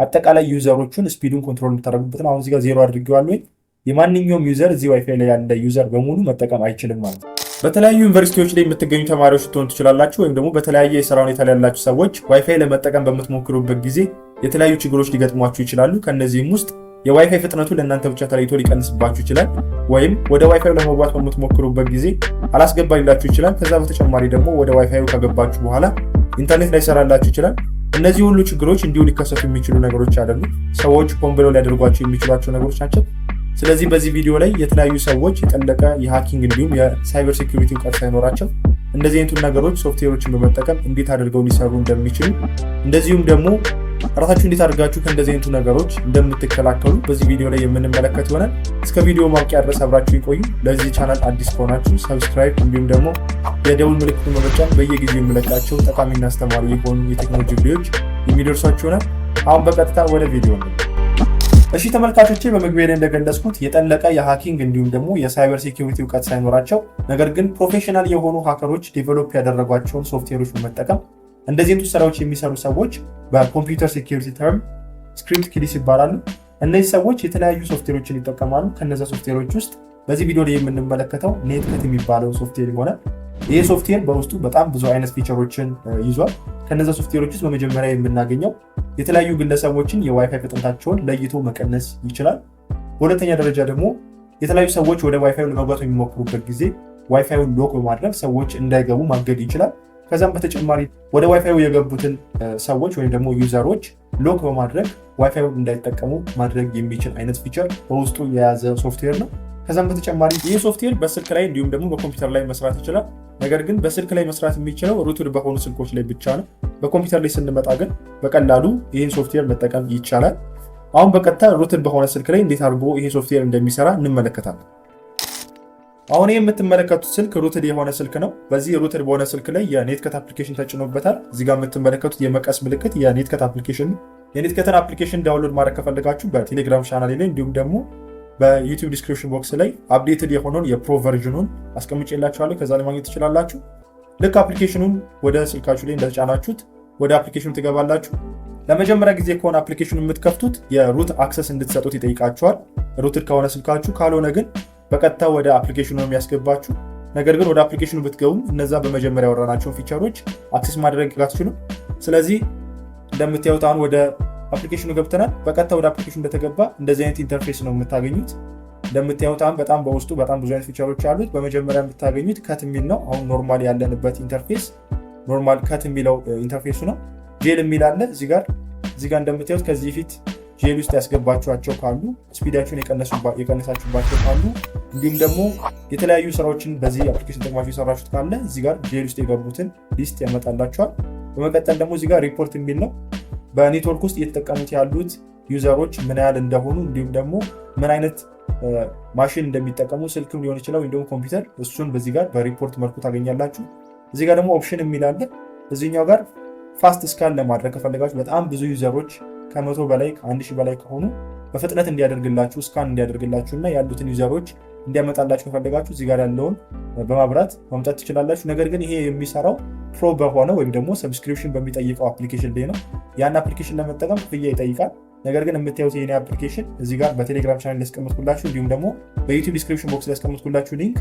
አጠቃላይ ዩዘሮቹን ስፒዱን ኮንትሮል የምታደርጉበት ነው። አሁን እዚህ ጋር 0 አድርጌዋለሁ። የማንኛውም ዩዘር እዚህ ዋይፋይ ላይ ያለ ዩዘር በሙሉ መጠቀም አይችልም ማለት ነው። በተለያዩ ዩኒቨርሲቲዎች ላይ የምትገኙ ተማሪዎች ልትሆኑ ትችላላችሁ፣ ወይም ደግሞ በተለያየ የሥራ ሁኔታ ላይ ያላችሁ ሰዎች ዋይፋይ ለመጠቀም በምትሞክሩበት ጊዜ የተለያዩ ችግሮች ሊገጥሟችሁ ይችላሉ። ከነዚህም ውስጥ የዋይፋይ ፍጥነቱ ለእናንተ ብቻ ተለይቶ ሊቀንስባችሁ ይችላል፣ ወይም ወደ ዋይፋዩ ለመግባት በምትሞክሩበት ጊዜ አላስገባ ሊላችሁ ይችላል። ከዛ በተጨማሪ ደግሞ ወደ ዋይፋዩ ከገባችሁ በኋላ ኢንተርኔት ላይ ሰራላችሁ ይችላል። እነዚህ ሁሉ ችግሮች እንዲሁ ሊከሰቱ የሚችሉ ነገሮች አይደሉም። ሰዎች ሆን ብለው ሊያደርጓቸው የሚችሏቸው ነገሮች ናቸው። ስለዚህ በዚህ ቪዲዮ ላይ የተለያዩ ሰዎች የጠለቀ የሃኪንግ እንዲሁም የሳይበር ሴኩሪቲ እውቀት ሳይኖራቸው እንደዚህ አይነቱን ነገሮች ሶፍትዌሮችን በመጠቀም እንዴት አድርገው ሊሰሩ እንደሚችሉ እንደዚሁም ደግሞ ራሳችሁ እንዴት አድርጋችሁ ከእንደዚህ አይነቱ ነገሮች እንደምትከላከሉ በዚህ ቪዲዮ ላይ የምንመለከት ይሆናል። እስከ ቪዲዮ ማብቂያ ድረስ አብራችሁ ይቆዩ። ለዚህ ቻናል አዲስ ከሆናችሁ ሰብስክራይብ እንዲሁም ደግሞ የደውል ምልክቱን በመጫን በየጊዜው የምለቃቸው ጠቃሚና አስተማሪ የሆኑ የቴክኖሎጂ ቪዲዮዎች የሚደርሷችሁ ይሆናል። አሁን በቀጥታ ወደ ቪዲዮ ነው። እሺ ተመልካቾቼ፣ በመግቢያ ላይ እንደገለጽኩት የጠለቀ የሃኪንግ እንዲሁም ደግሞ የሳይበር ሴኩሪቲ እውቀት ሳይኖራቸው ነገር ግን ፕሮፌሽናል የሆኑ ሃከሮች ዴቨሎፕ ያደረጓቸውን ሶፍትዌሮች በመጠቀም እንደዚህ አይነት ስራዎች የሚሰሩ ሰዎች በኮምፒውተር ሴኩሪቲ ተርም ስክሪፕት ኪድስ ይባላሉ። እነዚህ ሰዎች የተለያዩ ሶፍትዌሮችን ይጠቀማሉ። ከነዛ ሶፍትዌሮች ውስጥ በዚህ ቪዲዮ ላይ የምንመለከተው NetCut የሚባለው ሶፍትዌር ይሆናል። ይህ ሶፍትዌር በውስጡ በጣም ብዙ አይነት ፊቸሮችን ይዟል። ከነዛ ሶፍትዌሮች ውስጥ በመጀመሪያ የምናገኘው የተለያዩ ግለሰቦችን የዋይፋይ ፍጥነታቸውን ለይቶ መቀነስ ይችላል። በሁለተኛ ደረጃ ደግሞ የተለያዩ ሰዎች ወደ ዋይፋዩ ለመግባት በሚሞክሩበት ጊዜ ዋይፋዩን ሎክ በማድረግ ሰዎች እንዳይገቡ ማገድ ይችላል። ከዛም በተጨማሪ ወደ ዋይፋዩ የገቡትን ሰዎች ወይም ደግሞ ዩዘሮች ሎክ በማድረግ ዋይፋዩን እንዳይጠቀሙ ማድረግ የሚችል አይነት ፊቸር በውስጡ የያዘ ሶፍትዌር ነው። ከዛም በተጨማሪ ይህ ሶፍትዌር በስልክ ላይ እንዲሁም ደግሞ በኮምፒውተር ላይ መስራት ይችላል። ነገር ግን በስልክ ላይ መስራት የሚችለው ሩትድ በሆኑ ስልኮች ላይ ብቻ ነው። በኮምፒውተር ላይ ስንመጣ ግን በቀላሉ ይህን ሶፍትዌር መጠቀም ይቻላል። አሁን በቀጥታ ሩትድ በሆነ ስልክ ላይ እንዴት አድርጎ ይሄ ሶፍትዌር እንደሚሰራ እንመለከታለን። አሁን የምትመለከቱት ስልክ ሩትድ የሆነ ስልክ ነው። በዚህ ሩትድ በሆነ ስልክ ላይ የኔትከት አፕሊኬሽን ተጭኖበታል። እዚህ ጋር የምትመለከቱት የመቀስ ምልክት የኔትከት አፕሊኬሽን ነው። የኔትከትን አፕሊኬሽን ዳውንሎድ ማድረግ ከፈለጋችሁ በቴሌግራም ቻናል ላይ እንዲሁም ደግሞ በዩቲዩብ ዲስክሪፕሽን ቦክስ ላይ አፕዴትድ የሆነውን የፕሮ ቨርዥኑን አስቀምጬላችኋለሁ። ከዛ ላይ ማግኘት ትችላላችሁ። ልክ አፕሊኬሽኑን ወደ ስልካችሁ ላይ እንደተጫናችሁት ወደ አፕሊኬሽኑ ትገባላችሁ። ለመጀመሪያ ጊዜ ከሆነ አፕሊኬሽኑን የምትከፍቱት የሩት አክሰስ እንድትሰጡት ይጠይቃችኋል፣ ሩትድ ከሆነ ስልካችሁ። ካልሆነ ግን በቀጥታ ወደ አፕሊኬሽኑ ነው የሚያስገባችሁ። ነገር ግን ወደ አፕሊኬሽኑ ብትገቡ እነዛ በመጀመሪያ ያወራናቸውን ፊቸሮች አክሰስ ማድረግ አትችሉም። ስለዚህ እንደምታዩት አሁን ወደ አፕሊኬሽኑ ገብተናል። በቀጥታ ወደ አፕሊኬሽኑ እንደተገባ እንደዚህ አይነት ኢንተርፌስ ነው የምታገኙት። እንደምታዩት አሁን በጣም በውስጡ በጣም ብዙ አይነት ፊቸሮች አሉት። በመጀመሪያ የምታገኙት ከት የሚል ነው። አሁን ኖርማል ያለንበት ኢንተርፌስ ኖርማል ከት የሚለው ኢንተርፌሱ ነው። ጄል የሚል አለ እዚህ ጋር እንደምታዩት ከዚህ ፊት ጄል ውስጥ ያስገባችኋቸው ካሉ ስፒዳችሁን የቀነሳችሁባቸው ካሉ እንዲሁም ደግሞ የተለያዩ ስራዎችን በዚህ አፕሊኬሽን ተጠቅማችሁ የሰራችሁት ካለ እዚህ ጋር ጄል ውስጥ የገቡትን ሊስት ያመጣላችኋል። በመቀጠል ደግሞ እዚህ ጋር ሪፖርት የሚል ነው። በኔትወርክ ውስጥ እየተጠቀሙት ያሉት ዩዘሮች ምን ያህል እንደሆኑ እንዲሁም ደግሞ ምን አይነት ማሽን እንደሚጠቀሙ ስልክም ሊሆን ይችላል ወይም ደግሞ ኮምፒውተር፣ እሱን በዚህ ጋር በሪፖርት መልኩ ታገኛላችሁ። እዚህ ጋር ደግሞ ኦፕሽን የሚል አለ። እዚህኛው ጋር ፋስት ስካን ለማድረግ ከፈለጋችሁ በጣም ብዙ ዩዘሮች ከ100 በላይ ከ1000 በላይ ከሆኑ በፍጥነት እንዲያደርግላችሁ ስካን እንዲያደርግላችሁ እና ያሉትን ዩዘሮች እንዲያመጣላችሁ ከፈለጋችሁ እዚህ ጋር ያለውን በማብራት ማምጣት ትችላላችሁ። ነገር ግን ይሄ የሚሰራው ፕሮ በሆነ ወይም ደግሞ ሰብስክሪፕሽን በሚጠይቀው አፕሊኬሽን ላይ ነው። ያን አፕሊኬሽን ለመጠቀም ክፍያ ይጠይቃል። ነገር ግን የምታዩት የኔ አፕሊኬሽን እዚህ ጋር በቴሌግራም ቻናል ያስቀምጥኩላችሁ እንዲሁም ደግሞ በዩቲዩብ ዲስክሪፕሽን ቦክስ ላይ ያስቀምጥኩላችሁ ሊንክ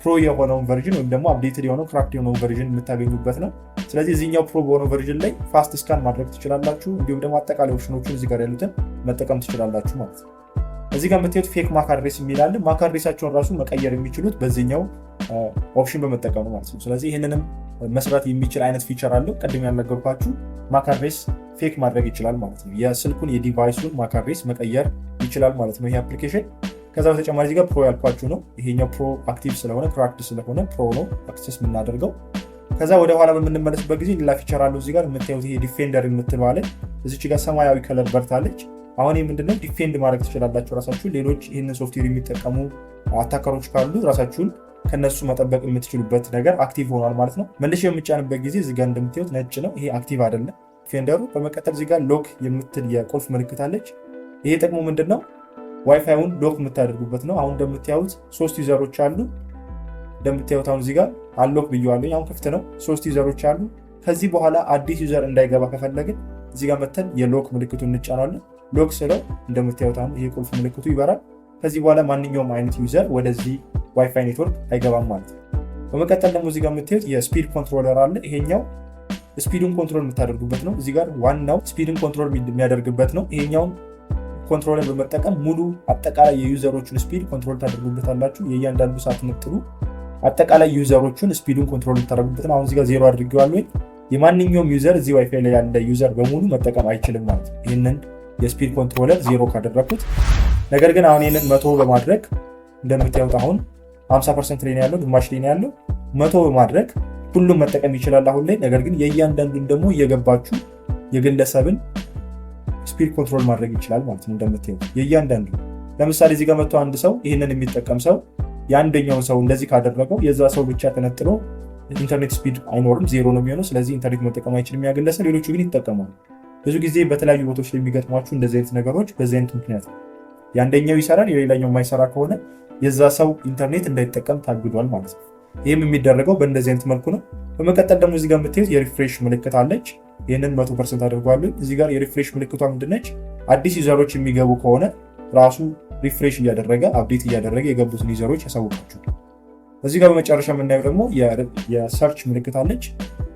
ፕሮ የሆነውን ቨርዥን ወይም ደግሞ አፕዴትድ የሆነው ክራክድ የሆነውን ቨርዥን የምታገኙበት ነው። ስለዚህ እዚህኛው ፕሮ በሆነው ቨርዥን ላይ ፋስት ስካን ማድረግ ትችላላችሁ። እንዲሁም ደግሞ አጠቃላይ ኦፕሽኖችን እዚህ ጋር ያሉትን መጠቀም ትችላላችሁ ማለት ነው። እዚህ ጋር የምታዩት ፌክ ማክ አድሬስ የሚል አለ። ማክ አድሬሳቸውን ራሱ መቀየር የሚችሉት በዚህኛው ኦፕሽን በመጠቀም ነው ማለት ነው። ስለዚህ ይህንንም መስራት የሚችል አይነት ፊቸር አለው። ቅድም ያልነገርኳችሁ ማክ አድሬስ ፌክ ማድረግ ይችላል ማለት ነው። የስልኩን የዲቫይሱን ማክ አድሬስ መቀየር ይችላል ማለት ነው ይሄ አፕሊኬሽን። ከዛ በተጨማሪ እዚህ ጋር ፕሮ ያልኳችሁ ነው። ይሄኛው ፕሮ አክቲቭ ስለሆነ ክራክድ ስለሆነ ፕሮ ነው አክሰስ የምናደርገው። ከዛ ወደ ኋላ በምንመለስበት ጊዜ ሌላ ፊቸር አለው። እዚህ ጋር የምታዩት ይሄ ዲፌንደር የምትለው አለ። እዚች ጋር ሰማያዊ ከለር በርታለች። አሁን ይህ ምንድነው ዲፌንድ ማድረግ ትችላላችሁ ራሳችሁን። ሌሎች ይህንን ሶፍትዌር የሚጠቀሙ አታከሮች ካሉ ራሳችሁን ከነሱ መጠበቅ የምትችሉበት ነገር አክቲቭ ሆኗል ማለት ነው። መልሼ የምጫንበት ጊዜ እዚህ ጋር እንደምታዩት ነጭ ነው። ይሄ አክቲቭ አይደለም ዲፌንደሩ። በመቀጠል እዚህ ጋር ሎክ የምትል የቁልፍ ምልክት አለች። ይሄ ጥቅሙ ምንድነው? ዋይፋዩን ሎክ የምታደርጉበት ነው። አሁን እንደምታዩት 3 ዩዘሮች አሉ። እንደምታዩት አሁን እዚህ ጋር አንሎክ ብየዋለሁ። አሁን ክፍት ነው። 3 ዩዘሮች አሉ። ከዚህ በኋላ አዲስ ዩዘር እንዳይገባ ከፈለግን እዚህ ጋር መተን የሎክ ምልክቱን እንጫናለን። ሎክ ስለው እንደምታዩት አሁን ይሄ ቁልፍ ምልክቱ ይበራል። ከዚህ በኋላ ማንኛውም አይነት ዩዘር ወደዚህ ዋይፋይ ኔትወርክ አይገባም ማለት ነው። በመቀጠል ደግሞ እዚህ ጋር የምታዩት የስፒድ ኮንትሮለር አለ። ይሄኛው ስፒዱን ኮንትሮል የምታደርጉበት ነው። እዚህ ጋር ዋናው ስፒድን ኮንትሮል የሚያደርግበት ነው። ይሄኛውን ኮንትሮለር በመጠቀም ሙሉ አጠቃላይ የዩዘሮቹን ስፒድ ኮንትሮል ታደርጉበታላችሁ። የእያንዳንዱ ሳትነጥሉ አጠቃላይ ዩዘሮቹን ስፒዱን ኮንትሮል የምታደርጉበት ነው። አሁን እዚህ ጋር 0 አድርጌዋለሁ። የማንኛውም ዩዘር እዚህ ዋይፋይ ላይ ያለ ዩዘር በሙሉ መጠቀም አይችልም ማለት ነው። ይህንን የስፒድ ኮንትሮለር 0 ካደረኩት፣ ነገር ግን አሁን ይህንን 100 በማድረግ እንደምታዩት አሁን 50% ላይ ነው ያለው፣ ግማሽ ላይ ነው ያለው። 100 በማድረግ ሁሉም መጠቀም ይችላል አሁን ላይ። ነገር ግን የእያንዳንዱን ደግሞ እየገባችሁ የግለሰብን ስፒድ ኮንትሮል ማድረግ ይችላል ማለት ነው። እንደምታዩት የእያንዳንዱ ለምሳሌ እዚህ ጋር መጥቶ አንድ ሰው ይህንን የሚጠቀም ሰው የአንደኛውን ሰው እንደዚህ ካደረገው የዛ ሰው ብቻ ተነጥሎ ኢንተርኔት ስፒድ አይኖርም፣ 0 ነው የሚሆነው። ስለዚህ ኢንተርኔት መጠቀም አይችልም ያገለሰ፣ ሌሎቹ ግን ይጠቀማሉ። ብዙ ጊዜ በተለያዩ ቦታዎች ላይ የሚገጥሟችሁ እንደዚህ አይነት ነገሮች በዚህ አይነት ምክንያት የአንደኛው ይሰራል የሌላኛው የማይሰራ ከሆነ የዛ ሰው ኢንተርኔት እንዳይጠቀም ታግዷል ማለት ነው። ይህም የሚደረገው በእንደዚህ አይነት መልኩ ነው። በመቀጠል ደግሞ እዚህ ጋር የምታዩት የሪፍሬሽ ምልክት አለች። ይህንን 100% አድርጓለሁ። እዚህ ጋር የሪፍሬሽ ምልክቷ ምንድነች? አዲስ ዩዘሮች የሚገቡ ከሆነ ራሱ ሪፍሬሽ እያደረገ አፕዴት እያደረገ የገቡትን ዩዘሮች ያሳውቃችሁ። እዚህ ጋር በመጨረሻ የምናየው ደግሞ የሰርች ምልክት አለች።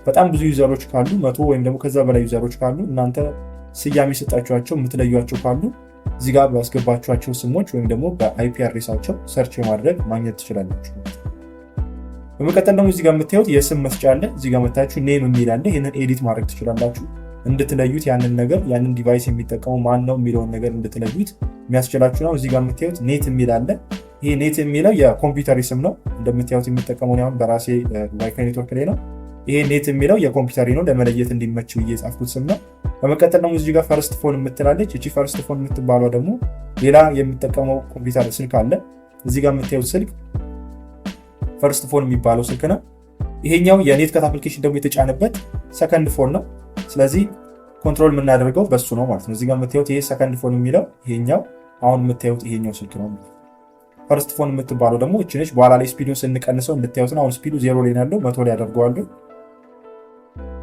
በጣም ብዙ ዩዘሮች ካሉ 100 ወይም ደግሞ ከዛ በላይ ዩዘሮች ካሉ እናንተ ስያሜ ሰጣችኋቸው የምትለዩቸው ካሉ እዚህ ጋር ባስገባችኋቸው ስሞች ወይም ደግሞ በአይፒ አድሬሳቸው ሰርች የማድረግ ማግኘት ትችላላችሁ። በመቀጠል ደግሞ እዚህ ጋር የምታዩት የስም መስጫ አለ። እዚህ ጋር መታችሁ ኔም የሚል አለ። ይህንን ኤዲት ማድረግ ትችላላችሁ እንድትለዩት ያንን ነገር ያንን ዲቫይስ የሚጠቀሙ ማን ነው የሚለውን ነገር እንድትለዩት የሚያስችላችሁ ነው። እዚህ ጋር የምታዩት ኔት የሚል አለ። ይሄ ኔት የሚለው የኮምፒውተር ስም ነው። እንደምታዩት የሚጠቀመው አሁን በራሴ ዋይፋይ ኔትወርክ ላይ ነው። ይሄ ኔት የሚለው የኮምፒውተር ነው፣ ለመለየት እንዲመች ብዬ የጻፍኩት ስም ነው። በመቀጠል ደግሞ እዚህ ጋር ፈርስት ፎን የምትላለች። እቺ ፈርስት ፎን የምትባለው ደግሞ ሌላ የሚጠቀመው ኮምፒውተር ስልክ አለ። እዚህ ጋር የምታዩት ስልክ ፈርስት ፎን የሚባለው ስልክ ነው። ይሄኛው የኔትከት አፕሊኬሽን ደግሞ የተጫነበት ሰከንድ ፎን ነው። ስለዚህ ኮንትሮል የምናደርገው በሱ ነው ማለት ነው። እዚህ ጋር የምታዩት ይሄ ሰከንድ ፎን የሚለው ይሄኛው አሁን የምታዩት ይሄኛው ስልክ ነው። ፈርስት ፎን የምትባለው ደግሞ እቺ ነች። በኋላ ላይ ስፒዱን ስንቀንሰው እንድታዩት ነው። አሁን ስፒዱ 0 ላይ ያለው 100 ላይ ያደርገዋለሁ።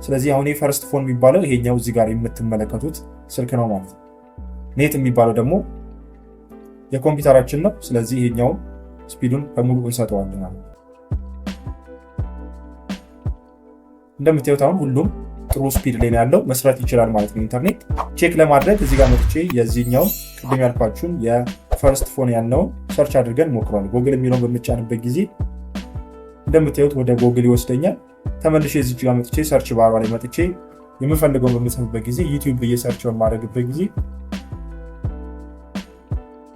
ስለዚህ አሁን ፈርስት ፎን የሚባለው ይሄኛው እዚህ ጋር የምትመለከቱት ስልክ ነው ማለት ነው። ኔት የሚባለው ደግሞ የኮምፒውተራችን ነው። ስለዚህ ይሄኛው ስፒዱን በሙሉ እንሰጠዋለን ማለት ነው። እንደምታዩት አሁን ሁሉም ጥሩ ስፒድ ላይ ያለው መስራት ይችላል ማለት ነው። ኢንተርኔት ቼክ ለማድረግ እዚህ ጋር መጥቼ የዚህኛውን ቅድም ያልኳችሁን የፈርስት ፎን ያለውን ሰርች አድርገን ሞክሯል። ጎግል የሚለውን በምጫንበት ጊዜ እንደምታዩት ወደ ጎግል ይወስደኛል። ተመልሼ እዚህ ጋር መጥቼ ሰርች ባሯ ላይ መጥቼ የምፈልገውን በምጽፍበት ጊዜ ዩቲዩብ ብዬ ሰርች በማድረግበት ጊዜ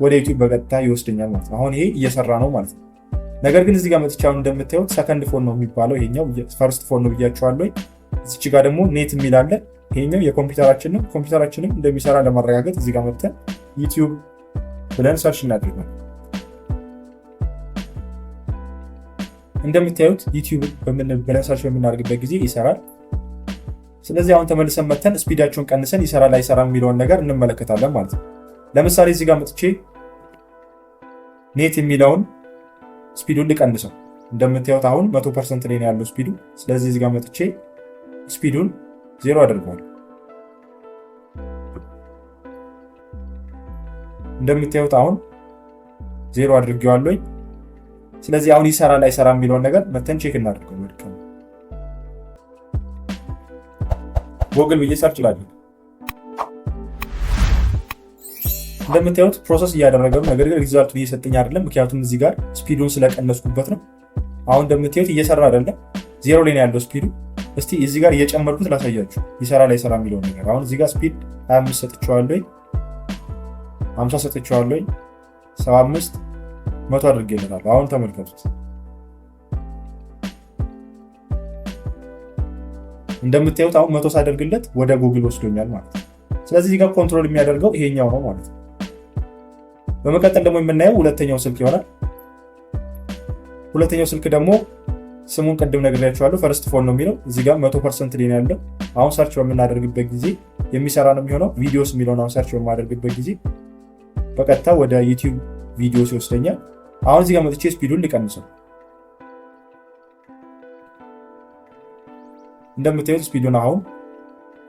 ወደ ዩቲዩብ በቀጥታ ይወስደኛል ማለት ነው። አሁን ይሄ እየሰራ ነው ማለት ነው። ነገር ግን እዚህ ጋር መጥቼ አሁን እንደምታዩት ሰከንድ ፎን ነው የሚባለው፣ ይሄኛው ፈርስት ፎን ነው ብያችኋለሁ። እዚች ጋር ደግሞ ኔት የሚል አለ። ይሄኛው የኮምፒውተራችን ነው። ኮምፒውተራችንም እንደሚሰራ ለማረጋገጥ እዚህ ጋር መጥተን ዩቲዩብ ብለን ሰርች እናድርጋለን። እንደምታዩት ዩቲዩብ ብለን ሰርች በምናደርግበት ጊዜ ይሰራል። ስለዚህ አሁን ተመልሰን መተን ስፒዳቸውን ቀንሰን ይሰራል አይሰራም የሚለውን ነገር እንመለከታለን ማለት ነው። ለምሳሌ እዚህ ጋር መጥቼ ኔት የሚለውን ስፒዱን ልቀንሰው። እንደምታዩት አሁን 100% ላይ ነው ያለው ስፒዱ። ስለዚህ እዚህ ጋር መጥቼ ስፒዱን 0 አድርገዋለሁ። እንደምታዩት አሁን 0 አድርጌዋለሁ። ስለዚህ አሁን ይሰራል አይሰራም የሚለውን ነገር መተን ቼክ እናድርገው። ጎግል ብዬ ሰርች ላድርግ። እንደምታዩት ፕሮሰስ እያደረገ ነው። ነገር ግን ሪዛልቱን እየሰጠኝ አይደለም፣ ምክንያቱም እዚህ ጋር ስፒዱን ስለቀነስኩበት ነው። አሁን እንደምታዩት እየሰራ አይደለም፣ 0 ላይ ነው ያለው ስፒዱ። እስቲ እዚህ ጋር እየጨመርኩት ላሳያችሁ ይሰራል አይሰራም የሚለውን ነገር። አሁን እዚህ ጋር ስፒድ 25 ሰጥቼዋለሁ፣ 50 ሰጥቼዋለሁ፣ 75 100 አድርጌለታለሁ። አሁን ተመልከቱት። እንደምታዩት አሁን 100 ሳደርግለት ወደ ጉግል ወስዶኛል ማለት ነው። ስለዚህ እዚህ ጋር ኮንትሮል የሚያደርገው ይሄኛው ነው ማለት ነው። በመቀጠል ደግሞ የምናየው ሁለተኛው ስልክ ይሆናል። ሁለተኛው ስልክ ደግሞ ስሙን ቅድም ነግሬያችኋለሁ፣ ፈርስት ፎን ነው የሚለው። እዚህ ጋር 100% ላይ ነው ያለው። አሁን ሰርች በምናደርግበት ጊዜ የሚሰራ ነው የሚሆነው። ቪዲዮስ የሚለውን አሁን ሰርች በማደርግበት ጊዜ በቀጥታ ወደ ዩቲዩብ ቪዲዮስ ይወስደኛል። አሁን እዚህ ጋር መጥቼ ስፒዱን ልቀንሰው። እንደምታዩት ስፒዱን አሁን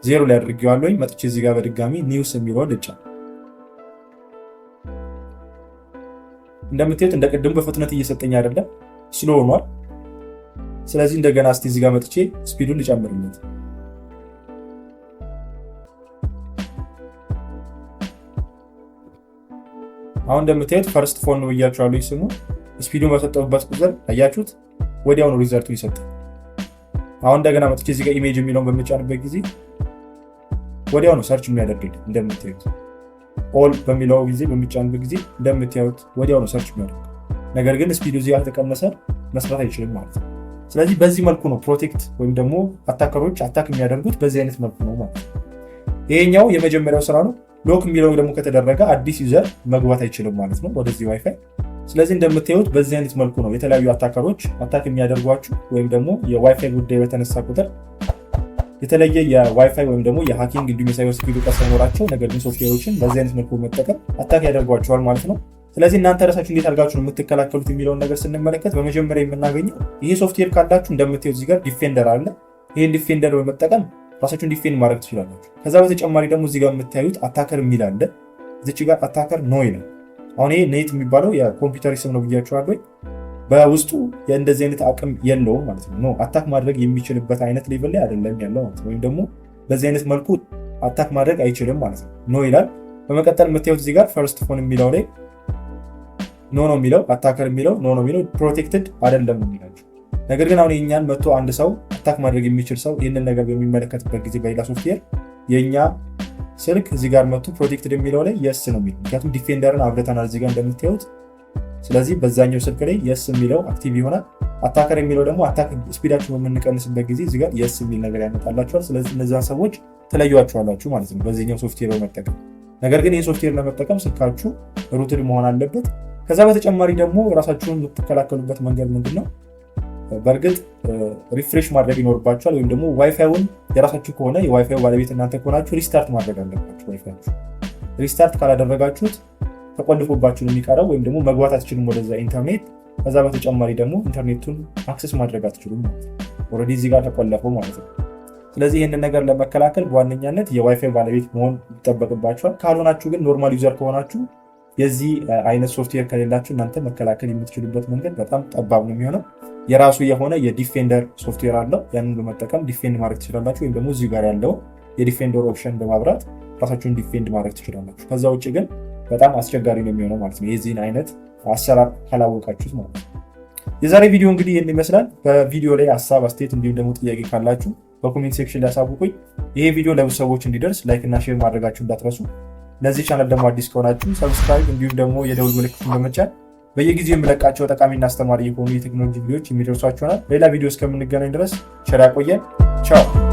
0 ላይ አድርጌዋለሁ። መጥቼ እዚህ ጋር በድጋሚ ኒውስ የሚለውን ልጫን። እንደምታዩት እንደቀደሙ በፍጥነት እየሰጠኝ አይደለም፣ ስሎ ሆኗል። ስለዚህ እንደገና እስቲ እዚህ ጋር መጥቼ ስፒዱን ልጨምርለት። አሁን እንደምታዩት ፈርስት ፎን ነው ብያችኋለሁ ስሙ። ስፒዱን በሰጠሁበት ቁጥር አያችሁት ወዲያውኑ ሪዘልቱ ይሰጣል። አሁን እንደገና መጥቼ እዚህ ጋር ኢሜጅ የሚለውን በምጫንበት ጊዜ ወዲያውኑ ሰርች የሚያደርግልኝ እንደምታዩት ኦል በሚለው ጊዜ በሚጫንበት ጊዜ እንደምታዩት ወዲያውኑ ሰርች የሚያደርግ። ነገር ግን ስፒዱ እዚህ ያልተቀነሰ መስራት አይችልም ማለት ነው። ስለዚህ በዚህ መልኩ ነው ፕሮቴክት ወይም ደግሞ አታከሮች አታክ የሚያደርጉት በዚህ አይነት መልኩ ነው ማለት ነው። ይሄኛው የመጀመሪያው ስራ ነው። ሎክ የሚለው ደግሞ ከተደረገ አዲስ ዩዘር መግባት አይችልም ማለት ነው ወደዚህ ዋይፋይ። ስለዚህ እንደምታዩት በዚህ አይነት መልኩ ነው የተለያዩ አታከሮች አታክ የሚያደርጓችሁ ወይም ደግሞ የዋይፋይ ጉዳይ በተነሳ ቁጥር የተለየ የዋይፋይ ወይም ደግሞ የሃኪንግ እንዲሁም የሳይበር ሴኩሪቲ እውቀት ሳይኖራቸው ነገር ግን ሶፍትዌሮችን በዚህ አይነት መልኩ መጠቀም አታክ ያደርጓቸዋል ማለት ነው። ስለዚህ እናንተ ራሳችሁ እንዴት አድርጋችሁ ነው የምትከላከሉት የሚለውን ነገር ስንመለከት በመጀመሪያ የምናገኘው ይሄ ሶፍትዌር ካላችሁ እንደምታዩት እዚህ ጋር ዲፌንደር አለ። ይሄን ዲፌንደር በመጠቀም ራሳችሁን ዲፌንድ ማድረግ ትችላላችሁ። ከዛ በተጨማሪ ደግሞ እዚህ ጋር የምታዩት አታከር የሚል አለ። እዚች ጋር አታከር ኖ ይላል። አሁን ይሄ ኔት የሚባለው የኮምፒውተር ስም ነው ብያችኋለሁ። በውስጡ የእንደዚህ አይነት አቅም የለውም ማለት ነው። አታክ ማድረግ የሚችልበት አይነት ሌቭል ላይ አይደለም ያለው ማለት ነው። ወይም ደግሞ በዚህ አይነት መልኩ አታክ ማድረግ አይችልም ማለት ነው። ኖ ይላል። በመቀጠል የምታዩት እዚህ ጋር ፈርስት ፎን የሚለው ላይ ኖ ነው የሚለው፣ አታከር የሚለው ኖ ነው የሚለው፣ ፕሮቴክትድ አይደለም የሚላቸው። ነገር ግን አሁን የኛን መጥቶ አንድ ሰው አታክ ማድረግ የሚችል ሰው ይህንን ነገር በሚመለከትበት ጊዜ በሌላ ሶፍትዌር የኛ ስልክ እዚህ ጋር መጥቶ ፕሮቴክትድ የሚለው ላይ የስ ነው የሚለው፣ ምክንያቱም ዲፌንደርን አብረተናል እዚህ ጋር እንደምታዩት። ስለዚህ በዛኛው ስልክ ላይ የስ የሚለው አክቲቭ ይሆናል። አታከር የሚለው ደግሞ አታክ ስፒዳችሁ በምንቀንስበት ጊዜ እዚህ ጋር የስ የሚል ነገር ያመጣላችኋል። ስለዚህ እነዚያን ሰዎች ትለዩዋችኋላችሁ ማለት ነው በዚህኛው ሶፍትዌር በመጠቀም። ነገር ግን ይህ ሶፍትዌር ለመጠቀም ስልካችሁ ሩትድ መሆን አለበት። ከዛ በተጨማሪ ደግሞ ራሳችሁን የምትከላከሉበት መንገድ ምንድን ነው? በእርግጥ ሪፍሬሽ ማድረግ ይኖርባችኋል። ወይም ደግሞ ዋይፋዩን የራሳችሁ ከሆነ የዋይፋዩ ባለቤት እናንተ ከሆናችሁ ሪስታርት ማድረግ አለባችሁ። ዋይፋዩ ሪስታርት ካላደረጋችሁት ተቆልፎባችሁ የሚቀረው ወይም ደግሞ መግባት አትችሉም ወደዛ ኢንተርኔት። ከዛ በተጨማሪ ደግሞ ኢንተርኔቱን አክሰስ ማድረግ አትችሉም ማለት ነው። ኦልሬዲ እዚህ ጋር ተቆለፈው ማለት ነው። ስለዚህ ይህንን ነገር ለመከላከል በዋነኛነት የዋይፋይ ባለቤት መሆን ይጠበቅባችኋል። ካልሆናችሁ ግን ኖርማል ዩዘር ከሆናችሁ የዚህ አይነት ሶፍትዌር ከሌላችሁ እናንተ መከላከል የምትችሉበት መንገድ በጣም ጠባብ ነው የሚሆነው። የራሱ የሆነ የዲፌንደር ሶፍትዌር አለው። ያንን በመጠቀም ዲፌንድ ማድረግ ትችላላችሁ። ወይም ደግሞ እዚሁ ጋር ያለው የዲፌንደር ኦፕሽን በማብራት ራሳችሁን ዲፌንድ ማድረግ ትችላላችሁ። ከዛ ውጭ ግን በጣም አስቸጋሪ ነው የሚሆነው ማለት ነው የዚህን አይነት አሰራር ካላወቃችሁት ማለት ነው። የዛሬ ቪዲዮ እንግዲህ ይህን ይመስላል። በቪዲዮ ላይ ሀሳብ አስተያየት፣ እንዲሁም ደግሞ ጥያቄ ካላችሁ በኮሜንት ሴክሽን ላይ አሳውቁኝ። ይሄ ቪዲዮ ለብዙ ሰዎች እንዲደርስ ላይክ እና ሼር ማድረጋችሁ እንዳትረሱ። ለዚህ ቻናል ደግሞ አዲስ ከሆናችሁ ሰብስክራይብ እንዲሁም ደግሞ የደውል ምልክቱን በመጫን በየጊዜው የምለቃቸው ጠቃሚና አስተማሪ የሆኑ የቴክኖሎጂ ቪዲዮዎች የሚደርሷችሁ ይሆናል። ሌላ ቪዲዮ እስከምንገናኝ ድረስ ቸር ያቆየን። ቻው።